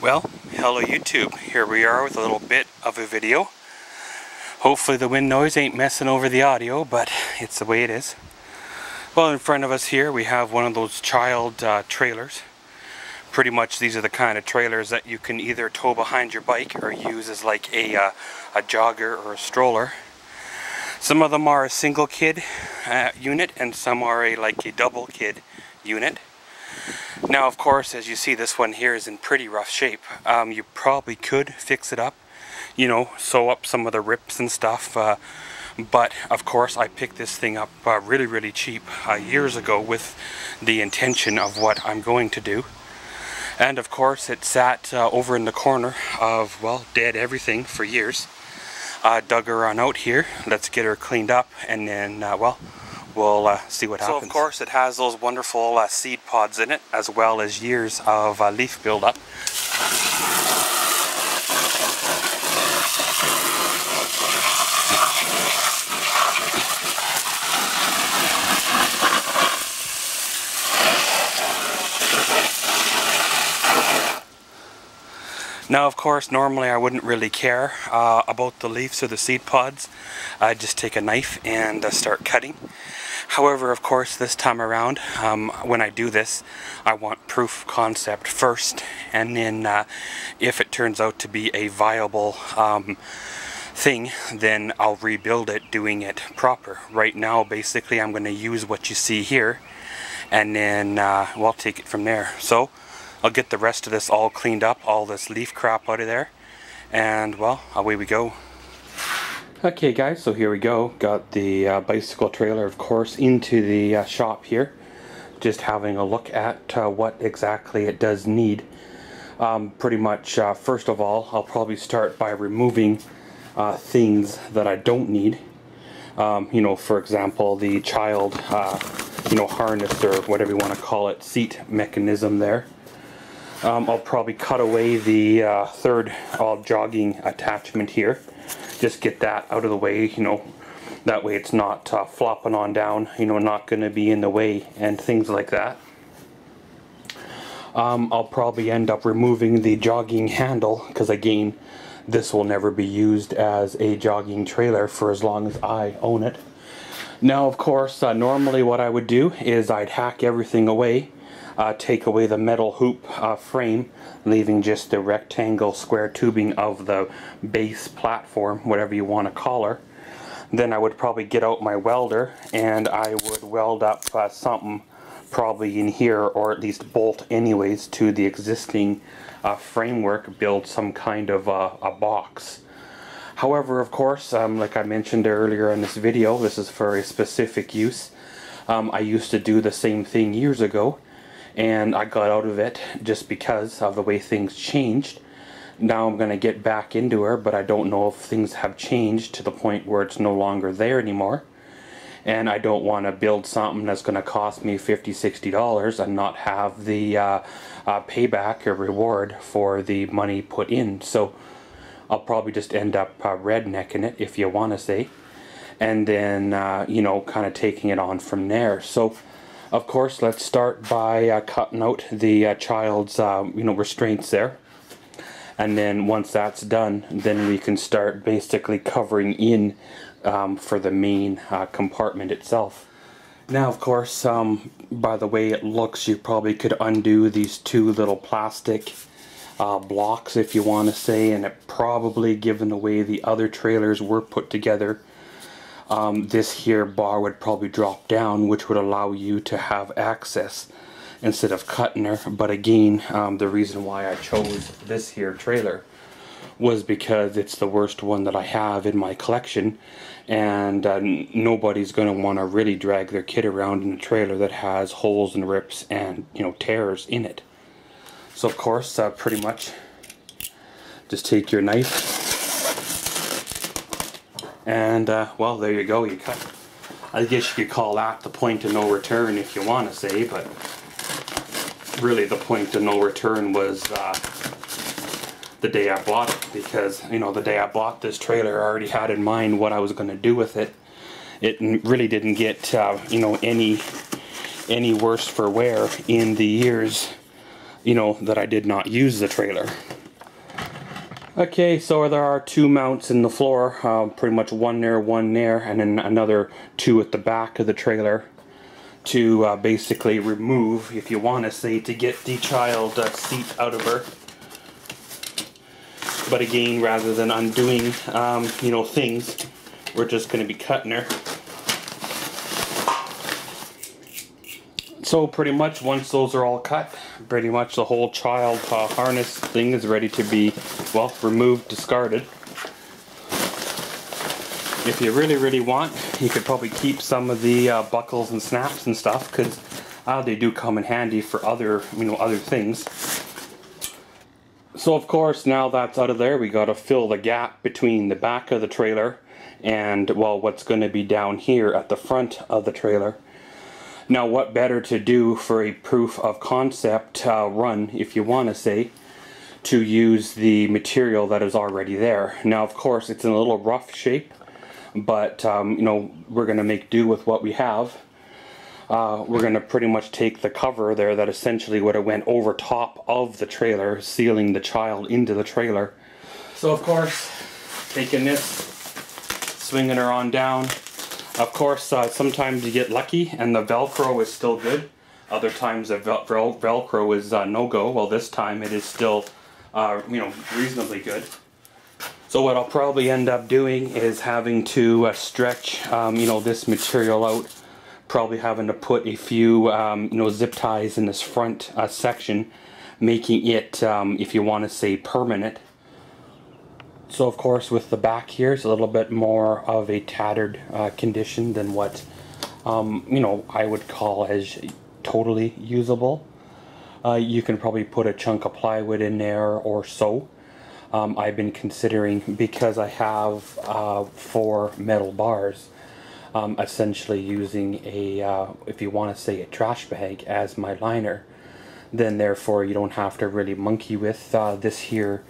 Well, hello YouTube. Here we are with a little bit of a video. Hopefully the wind noise ain't messing over the audio, but it's the way it is. Well, in front of us here we have one of those child trailers. Pretty much these are the kind of trailers that you can either tow behind your bike or use as like a jogger or a stroller. Some of them are a single kid unit and some are like a double kid unit. Now, of course, as you see, this one here is in pretty rough shape. You probably could fix it up, you know, sew up some of the rips and stuff. But, of course, I picked this thing up really cheap years ago with the intention of what I'm going to do. And, of course, it sat over in the corner of, well, dead everything for years. Dug her on out here. Let's get her cleaned up and then, well, we'll see what happens. So, of course, it has those wonderful seed pods in it, as well as years of leaf buildup. Now, of course, normally I wouldn't really care about the leaves or the seed pods. I'd just take a knife and start cutting. However, of course, this time around, when I do this, I want proof concept first, and then if it turns out to be a viable thing, then I'll rebuild it doing it proper. Right now, basically, I'm going to use what you see here, and then we'll take it from there. So I'll get the rest of this all cleaned up, all this leaf crap out of there, and well, away we go. Okay guys, so here we go. Got the bicycle trailer, of course, into the shop here. Just having a look at what exactly it does need. Pretty much, first of all, I'll probably start by removing things that I don't need. You know, for example, the child, you know, harness or whatever you want to call it, seat mechanism there. I'll probably cut away the third jogging attachment here. Just get that out of the way, you know, that way it's not flopping on down, you know, not going to be in the way and things like that. I'll probably end up removing the jogging handle, because again, this will never be used as a jogging trailer for as long as I own it. Now, of course, normally what I would do is I'd hack everything away. Take away the metal hoop frame, leaving just the rectangle square tubing of the base platform, whatever you want to call her. Then I would probably get out my welder and I would weld up something probably in here, or at least bolt anyways to the existing framework, build some kind of a box. However, of course, like I mentioned earlier in this video, this is for a specific use. I used to do the same thing years ago, and I got out of it just because of the way things changed. Now I'm going to get back into her, but I don't know if things have changed to the point where it's no longer there anymore. And I don't want to build something that's going to cost me $50–60 and not have the payback or reward for the money put in. So I'll probably just end up rednecking it, if you want to say, and then you know, kind of taking it on from there. So of course, let's start by cutting out the child's you know, restraints there, and then once that's done, then we can start basically covering in for the main compartment itself. Now, of course, by the way it looks, you probably could undo these two little plastic blocks, if you want to say, and it probably, given the way the other trailers were put together, this here bar would probably drop down, which would allow you to have access instead of cutting her. But again, the reason why I chose this here trailer was because it's the worst one that I have in my collection, and nobody's going to want to really drag their kid around in a trailer that has holes and rips and, you know, tears in it. So of course, pretty much just take your knife and well, there you go, you cut. I guess you could call that the point of no return, if you want to say, but really the point of no return was the day I bought it, because, you know, the day I bought this trailer, I already had in mind what I was going to do with it. It really didn't get you know, any worse for wear in the years you know, that I did not use the trailer. Okay, so there are 2 mounts in the floor, pretty much one there, and then another 2 at the back of the trailer to basically remove, if you want to say, to get the child seat out of her. But again, rather than undoing, you know, things, we're just going to be cutting her. So pretty much once those are all cut, pretty much the whole child harness thing is ready to be, well, removed, discarded. If you really want, you could probably keep some of the buckles and snaps and stuff, because they do come in handy for other, you know, other things. So of course, now that's out of there, we got to fill the gap between the back of the trailer and, well, what's going to be down here at the front of the trailer. Now, what better to do for a proof of concept run, if you want to say, to use the material that is already there. Now, of course, it's in a little rough shape, but you know, we're going to make do with what we have. We're going to pretty much take the cover there that essentially would have went over top of the trailer, sealing the child into the trailer. So, of course, taking this, swinging her on down. Of course, sometimes you get lucky and the Velcro is still good. Other times the Velcro is no-go. Well, this time it is still, you know, reasonably good. So what I'll probably end up doing is having to stretch, you know, this material out. Probably having to put a few, you know, zip ties in this front section, making it, if you want to say, permanent. So of course, with the back here, it's a little bit more of a tattered condition than what, you know, I would call as totally usable. You can probably put a chunk of plywood in there or so. I've been considering, because I have 4 metal bars, essentially using a, if you want to say, a trash bag as my liner. Then therefore you don't have to really monkey with this here,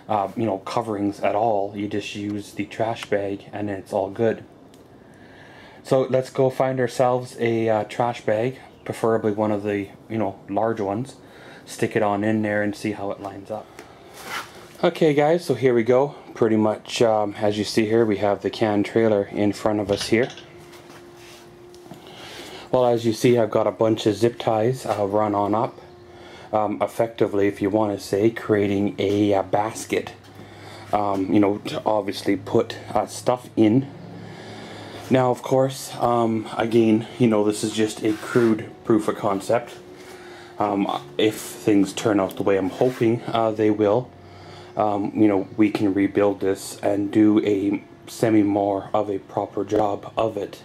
you know, coverings at all. You just use the trash bag and it's all good. So let's go find ourselves a trash bag, preferably one of the, you know, large ones. Stick it on in there and see how it lines up. Okay guys, so here we go. Pretty much as you see here, we have the can trailer in front of us here. Well, as you see, I've got a bunch of zip ties run on up. Effectively, if you want to say, creating a basket, you know, to obviously put stuff in. Now, of course, again, you know, this is just a crude proof of concept. If things turn out the way I'm hoping they will, you know, we can rebuild this and do a more of a proper job of it.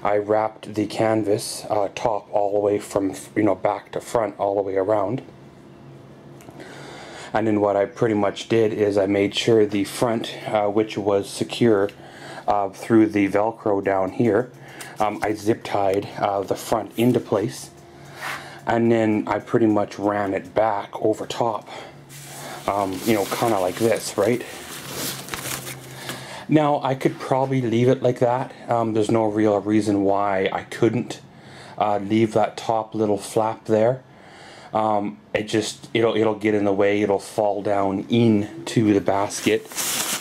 I wrapped the canvas top all the way from, you know, back to front, all the way around. And then what I pretty much did is I made sure the front, which was secure through the Velcro down here, I zip tied the front into place, and then I pretty much ran it back over top, you know, kind of like this, right? Now, I could probably leave it like that. There's no real reason why I couldn't leave that top little flap there. It'll get in the way. It'll fall down into the basket,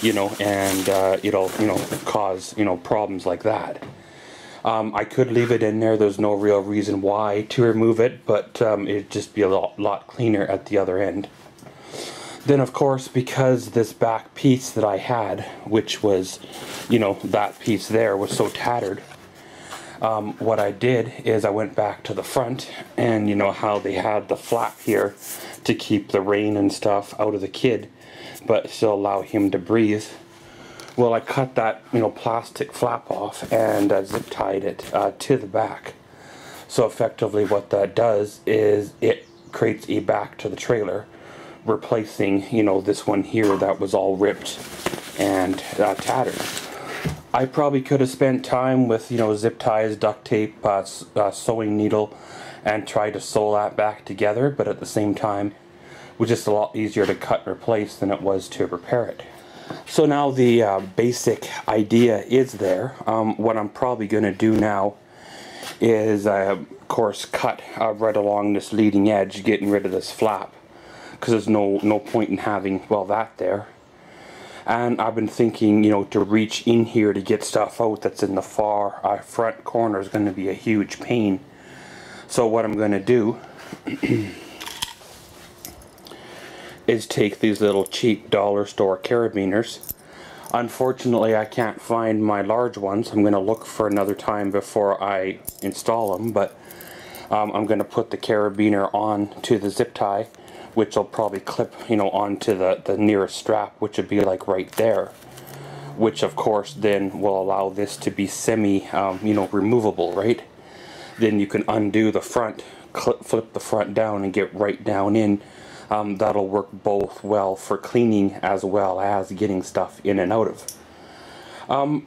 you know, and it'll, you know, cause, you know, problems like that. I could leave it in there. There's no real reason why to remove it, but it'd just be a lot cleaner at the other end. Then, of course, because this back piece that I had, which was, you know, that piece there was so tattered, what I did is I went back to the front, and you know how they had the flap here to keep the rain and stuff out of the kid, but still allow him to breathe. Well, I cut that, you know, plastic flap off and zip tied it to the back. So effectively what that does is it creates a back to the trailer, replacing, you know, this one here that was all ripped and tattered. I probably could have spent time with, you know, zip ties, duct tape, sewing needle, and try to sew that back together, but at the same time it was just a lot easier to cut and replace than it was to repair it. So now the basic idea is there. What I'm probably going to do now is of course cut right along this leading edge, getting rid of this flap, because there's no point in having, well, that there. And I've been thinking, you know, to reach in here to get stuff out that's in the far front corner is going to be a huge pain. So what I'm going to do is take these little cheap dollar store carabiners. Unfortunately, I can't find my large ones. I'm going to look for another time before I install them, but I'm going to put the carabiner on to the zip tie, which will probably clip, you know, onto the nearest strap, which would be like right there, which of course then will allow this to be semi, you know, removable, right? Then you can undo the front, flip the front down and get right down in. That'll work both well for cleaning as well as getting stuff in and out of.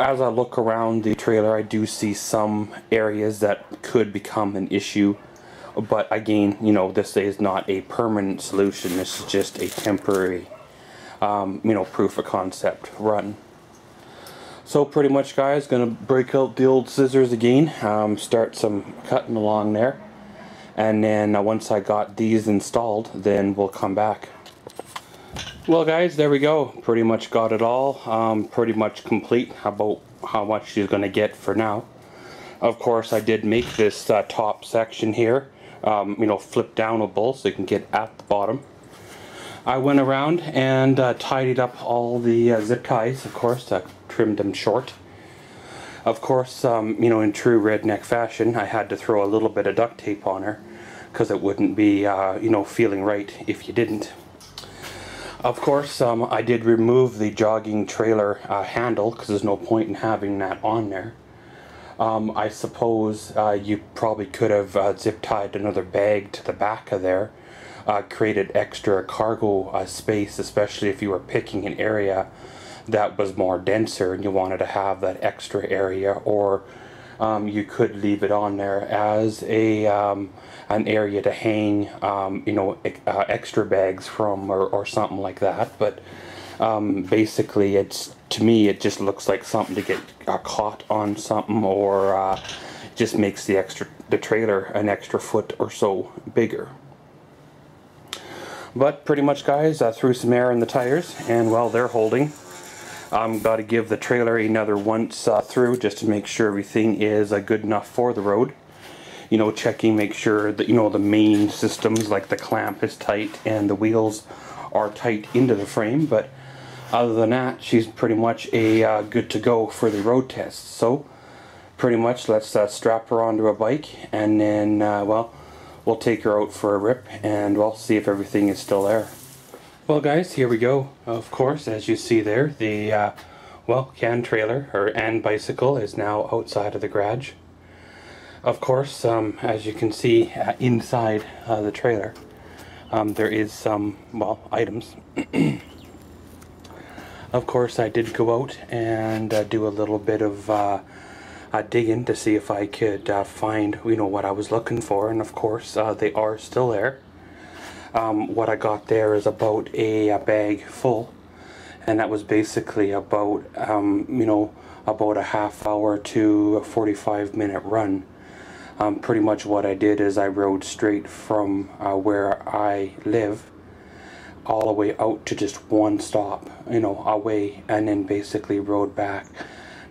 As I look around the trailer, I do see some areas that could become an issue, but again, you know, this is not a permanent solution. This is just a temporary, you know, proof of concept run. So pretty much, guys, gonna break out the old scissors again, start some cutting along there. And then once I got these installed, then we'll come back. Well, guys, there we go. Pretty much got it all. Pretty much complete about how much she's going to get for now. Of course, I did make this top section here, you know, flip downable so you can get at the bottom. I went around and tidied up all the zip ties, of course, trimmed them short. Of course, you know, in true redneck fashion, I had to throw a little bit of duct tape on her because it wouldn't be, you know, feeling right if you didn't. Of course, I did remove the jogging trailer handle because there's no point in having that on there. I suppose you probably could have zip tied another bag to the back of there, created extra cargo space, especially if you were picking an area that was more denser and you wanted to have that extra area, or you could leave it on there as a an area to hang, you know, extra bags from, or something like that. But basically, it's, to me, it just looks like something to get caught on something, or just makes the trailer an extra foot or so bigger. But pretty much, guys, I threw some air in the tires, and well, they're holding. Got to give the trailer another once through just to make sure everything is good enough for the road. You know, checking, make sure that, you know, the main systems like the clamp is tight and the wheels are tight into the frame. But other than that, she's pretty much a good to go for the road test. So pretty much, let's strap her onto a bike, and then well, we'll take her out for a rip and we'll see if everything is still there. Well, guys, here we go. Of course, as you see there, the well, can trailer and bicycle is now outside of the garage. Of course, as you can see inside the trailer, there is some, well, items. Of course, I did go out and do a little bit of digging to see if I could find, you know, what I was looking for, and of course, they are still there. What I got there is about a bag full, and that was basically about, you know, about a half hour to a 45-minute run. Pretty much what I did is I rode straight from where I live all the way out to just one stop, you know, away, and then basically rode back.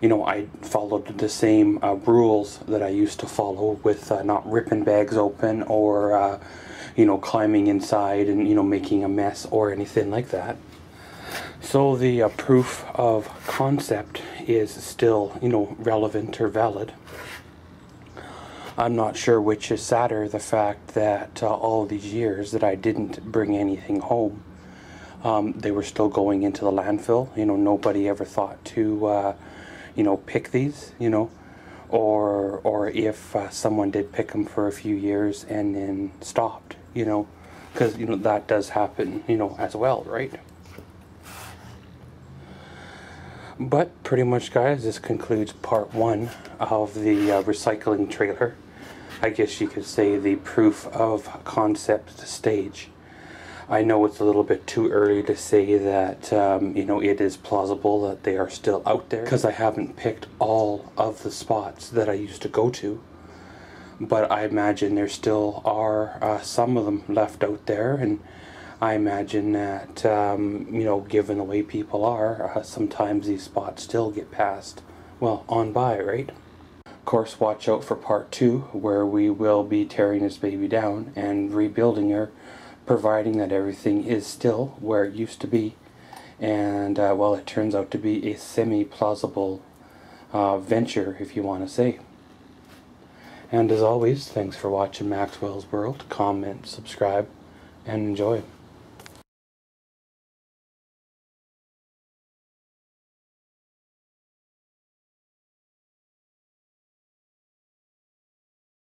You know, I followed the same rules that I used to follow with not ripping bags open, or you know, climbing inside and, you know, making a mess or anything like that. So the proof of concept is still, you know, relevant or valid. I'm not sure which is sadder, the fact that all these years that I didn't bring anything home, they were still going into the landfill. You know, nobody ever thought to, you know, pick these, you know, or if someone did pick them for a few years and then stopped, you know, because, you know, that does happen, you know, as well, right? But pretty much, guys, this concludes part one of the recycling trailer. I guess you could say the proof of concept stage. I know it's a little bit too early to say that, you know, it is plausible that they are still out there, because I haven't picked all of the spots that I used to go to. but I imagine there still are some of them left out there, and I imagine that, you know, given the way people are, sometimes these spots still get passed, well, on by, right? Of course, watch out for part 2, where we will be tearing this baby down and rebuilding her, providing that everything is still where it used to be. And, well, it turns out to be a semi-plausible venture, if you want to say. And as always, thanks for watching Maxwell's World. Comment, subscribe, and enjoy.